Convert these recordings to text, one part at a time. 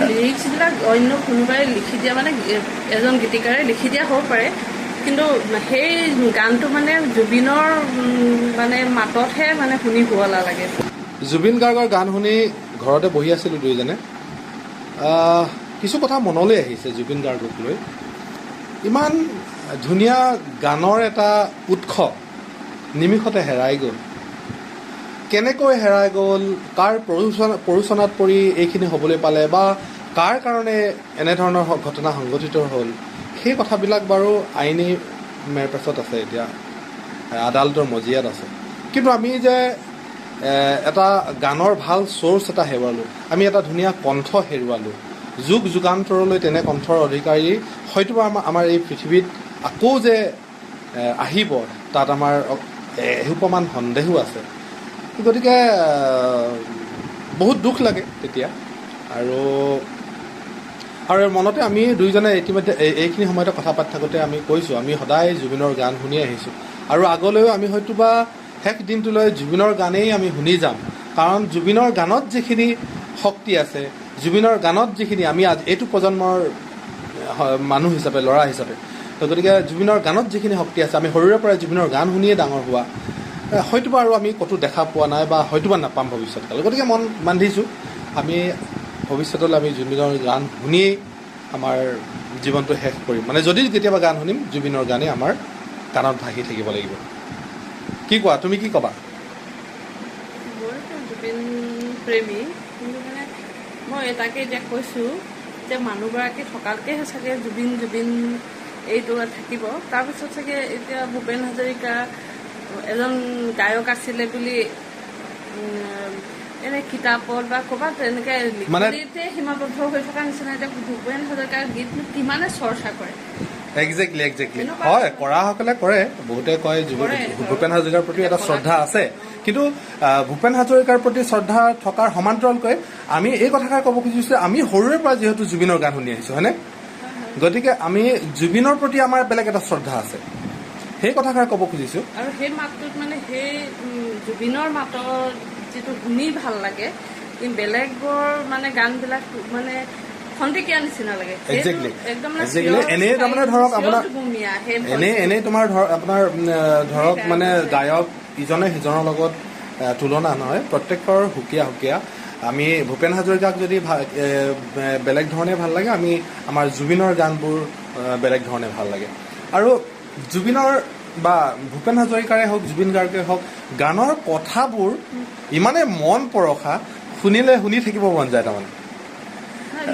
লিৰিক্সবিলাক অন্য কোনোবাই লিখি দিয়া মানে এজন গীতিকাৰে লিখি দিয়া হ'ব পাৰে, কিন্তু সেই গানটো মানে জুবিনৰ মানে মাততহে মানে শুনি শুৱলা লাগে। জুবিন গাৰ্গৰ গান শুনি ঘৰতে বহি আছিলোঁ দুয়োজনে, কিছু কথা মনলৈ আহিছে জুবিন গাৰ্গক লৈ। ইমান ধুনীয়া গানৰ এটা উৎস নিমিষতে হেৰাই গ'ল। কেনেকৈ হেৰাই গ'ল, কাৰ প্ৰৰোচনাত পৰি এইখিনি হ'বলৈ পালে, বা কাৰ কাৰণে এনেধৰণৰ ঘটনা সংঘটিত হ'ল, সেই কথাবিলাক বাৰু আইনী মেৰপেচত আছে, এতিয়া আদালতৰ মজিয়াত আছে। কিন্তু আমি যে এটা গানৰ ভাল চ'ৰ্চ এটা হেৰুৱালোঁ, আমি এটা ধুনীয়া কণ্ঠ হেৰুৱালোঁ। যুগ যুগান্তৰলৈ তেনে কণ্ঠৰ অধিকাৰী হয়তো আমাৰ এই পৃথিৱীত আকৌ যে আহিব, তাত আমাৰ এসোপামান সন্দেহো আছে। গতিকে বহুত দুখ লাগে তেতিয়া। আৰু মনতে আমি দুয়োজনে ইতিমধ্যে এইখিনি সময়তে কথা পাতি থাকোঁতে আমি কৈছোঁ, আমি সদায় জুবিনৰ গান শুনি আহিছোঁ আৰু আগলৈও আমি হয়তোবা শেষ দিনটোলৈ জুবিনৰ গানেই আমি শুনি যাম। কাৰণ জুবিনৰ গানত যিখিনি শক্তি আছে, জুবিনৰ গানত যিখিনি আমি এইটো প্ৰজন্মৰ মানুহ হিচাপে, ল'ৰা হিচাপে, তো গতিকে জুবিনৰ গানত যিখিনি শক্তি আছে, আমি সৰুৰে পৰাই জুবিনৰ গান শুনিয়ে ডাঙৰ হোৱা, হয়তোবা আৰু আমি ক'তো দেখা পোৱা নাই বা হয়তোবা নাপাম ভৱিষ্যতকাল। গতিকে মন বান্ধিছোঁ আমি ভৱিষ্যতলৈ আমি জুবিনৰ গান শুনিয়েই আমাৰ জীৱনটো শেষ কৰিম। মানে যদি কেতিয়াবা গান শুনিম, জুবিনৰ গানেই আমাৰ কাণত ভাহি থাকিব লাগিব। কি কোৱা, তুমি কি ক'বা? মইতো জুবিন প্ৰেমী, কিন্তু মানে মই তাকে এতিয়া কৈছোঁ যে মানুহগৰাকী থকালৈকেহে চাগে জুবিন এইটো থাকিব। তাৰপিছত চাগে এতিয়া ভূপেন হাজৰিকা এজন গায়ক আছিলে বুলি এনে কিতাপত বা ক'ৰবাত এনেকৈ লিখনিতে সীমাবদ্ধ হৈ থকা নিচিনা। এতিয়া ভূপেন হাজৰিকাৰ গীতনো কিমানে চৰ্চা কৰে। একজেক্টলি হয়, কৰাসকলে কৰে। বহুতে কয় ভূপেন হাজৰিকাৰ প্ৰতি এটা শ্ৰদ্ধা আছে, কিন্তু ভূপেন হাজৰিকাৰ প্ৰতি শ্ৰদ্ধা থকাৰ সমান্তৰালকৈ আমি এই কথাষাৰ ক'ব খুজিছোঁ যে আমি সৰুৰে পৰা যিহেতু জুবিনৰ গান শুনি আহিছোঁ, হয়নে? গতিকে আমি জুবিনৰ প্ৰতি আমাৰ বেলেগ এটা শ্ৰদ্ধা আছে, সেই কথাষাৰ ক'ব খুজিছোঁ। আৰু সেই মাতটোত মানে সেই জুবিনৰ মাতৰ যিটো শুনি ভাল লাগে, কিন্তু বেলেগৰ মানে গানবিলাক মানে খন্তেকীয়া নিচিনা লাগে। এনেই তাৰমানে ধৰক আপোনাৰ এনেই তোমাৰ আপোনাৰ ধৰক মানে গায়ক ইজনে সিজনৰ লগত তুলনা নহয়, প্ৰত্যেকৰ সুকীয়া। আমি ভূপেন হাজৰিকাক যদি বেলেগ ধৰণে ভাল লাগে, আমাৰ জুবিনৰ গানবোৰ বেলেগ ধৰণে ভাল লাগে। আৰু জুবিনৰ বা ভূপেন হাজৰিকাৰে হওক, জুবিন গাৰ্গে হওক, গানৰ কথাবোৰ ইমানে মন পৰশা, শুনি থাকিব মন যায়। তাৰমানে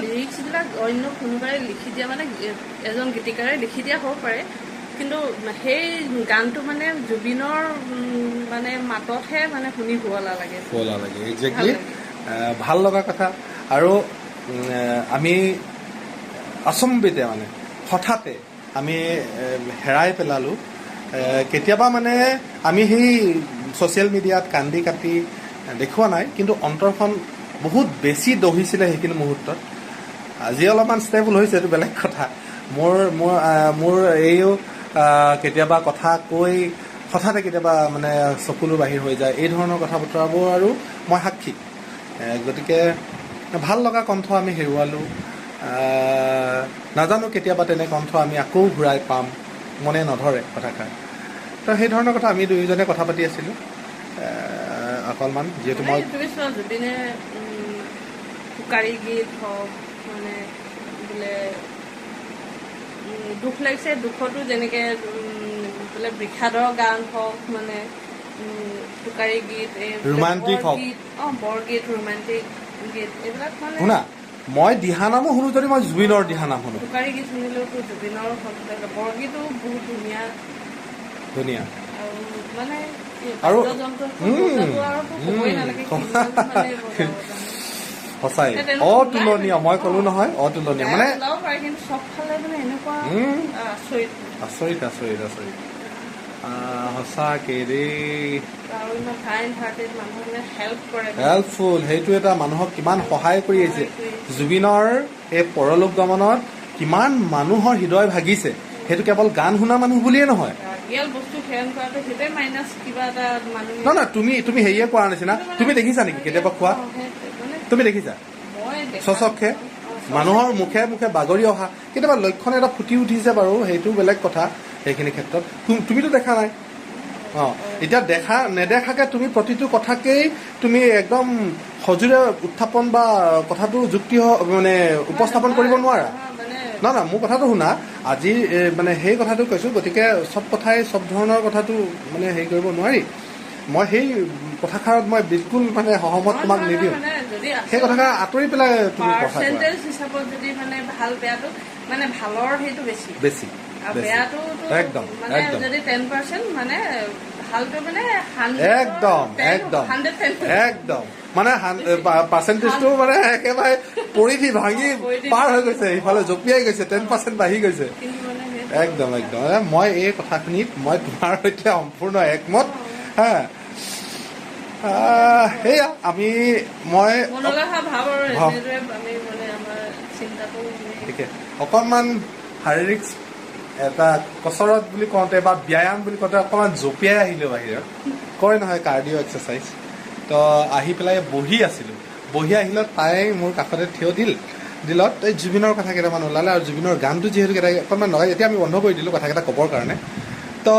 লিৰিক্সবিলাক অন্য কোনোবাই লিখি দিয়া মানে এজন গীতিকাৰে লিখি দিয়া হ'ব পাৰে, কিন্তু সেই গানটো মানে জুবিনৰ মানে মাততহে মানে শুনি শুৱলা লাগে। একজেক্টলি ভাল লগা কথা। আৰু আমি আচম্বিতে মানে হঠাতে আমি হেৰাই পেলালোঁ। কেতিয়াবা মানে আমি সেই ছ'চিয়েল মিডিয়াত কান্দি কাটি দেখুওৱা নাই, কিন্তু অন্তৰখন বহুত বেছি দহিছিলে সেইখিনি মুহূৰ্তত। আজি অলপমান ষ্টেবল হৈছে, এইটো বেলেগ কথা। মোৰ এইও কেতিয়াবা কথা কৈ হঠাতে কেতিয়াবা মানে চকুলো বাহিৰ হৈ যায়। এই ধৰণৰ কথা বতৰাবোৰ আৰু মই সাক্ষী। গতিকে ভাল লগা কণ্ঠ আমি হেৰুৱালোঁ। নাজানো কেতিয়াবা তেনে কণ্ঠ আমি আকৌ ঘূৰাই পাম, মনে নধৰে কথাষাৰ। তো সেই ধৰণৰ কথা আমি দুয়োজনে কথা পাতি আছিলোঁ অকণমান। যিহেতু মই জুবিনে টোকাৰী গীত হওক, মানে বোলে দুখ লাগিছে, দুখতো যেনেকৈ বোলে বিষাদৰ গান হওক, মানে টোকাৰী গীত, ৰোমান্টিক হওক, বৰগীত, ৰোমান্টিক গীত, এইবিলাক মানে শুনা। মই দিহানামো শুনো, যদি মই জুবিনৰ দিহানাম শুনো। টোকাৰী গীত শুনিলেওতো জুবিনৰ বৰগীতো বহুত ধুনীয়া। মানে আৰু সঁচাই অতুলনীয়, মই ক'লো নহয় অতুলনীয়। মানে আচৰিত সঁচাকে দেই। হেল্পফুল, সেইটো এটা মানুহক কিমান সহায় কৰি আহিছে। জুবিনৰ এই পৰলোক গমনত কিমান মানুহৰ হৃদয় ভাগিছে, সেইটো কেৱল গান শুনা মানুহ বুলিয়ে নহয়। নহয়, তুমি হেৰিয়ে কৰা নিচিনা। তুমি দেখিছা নেকি কেতিয়াবা খোৱা? তুমি দেখিছা চচককে মানুহৰ মুখে মুখে বাগৰি অহা কেতিয়াবা লক্ষণ এটা ফুটি উঠিছে বাৰু, সেইটো বেলেগ কথা। সেইখিনি ক্ষেত্ৰত তুমিতো দেখা নাই। এতিয়া নেদেখাকে তুমি প্ৰতিটো কথাকেই তুমি একদম সজোৰে উত্থাপন বা কথাটো যুক্তি মানে উপস্থাপন কৰিব নোৱাৰা। নহয়, মোৰ কথাটো শুনা, আজি মানে সেই কথাটো কৈছোঁ। গতিকে চব কথাই চব ধৰণৰ কথাটো মানে হেৰি কৰিব নোৱাৰি। মই সেই কথাষাৰত মই বিলকুল মানে সহমত তোমাক নিদিওঁ। সেই কথাষাৰ আঁতৰি পেলাই তুমি কথা কোৱা। পাৰ্চেন্টেজ হিচাপত যদি মানে ভাল বেয়াটো মানে ভালৰ সেইটো বেছি আৰু বেয়াটো একদম মানে যদি 10% মানে ভালটো মানে একদম মানে পাৰ্চেন্টেজটো মানে একেবাৰে পৰিধি ভাঙি পাৰ হৈ গৈছে, ইফালে জঁপিয়াই গৈছে, 10% বাঢ়ি গৈছে। একদম মই এই কথাখিনিত মই তোমাৰ সৈতে সম্পূৰ্ণ একমত। হা, সেয়া মই ঠিকে অকণমান শাৰীৰিক এটা কচৰৎ বুলি কওঁতে বা ব্যায়াম বুলি কওঁতে অকণমান জঁপিয়াই আহিলোঁ বাহিৰত, কয় নহয় কাৰ্ডিঅ' এক্সাৰচাইজ। তো আহি পেলাই বহি আছিলোঁ, বহি আহিলত তাই মোৰ কাষতে থিয় দিলত এই জুবিনৰ কথা কেইটামান ওলালে, আৰু জুবিনৰ গানটো যিহেতু অকণমান লগাই, এতিয়া আমি বন্ধ কৰি দিলোঁ কথাকেইটা ক'বৰ কাৰণে। তো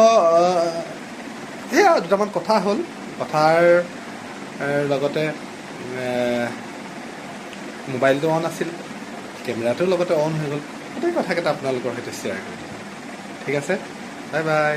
সেয়া দুটামান কথা হ'ল, কথাৰ লগতে মোবাইলটো অন আছিল, কেমেৰাটোৰ লগতে অন হৈ গ'ল। গোটেই কথাকেইটা আপোনালোকৰ সৈতে শ্বেয়াৰ কৰিলোঁ। ঠিক আছে, বাই বাই।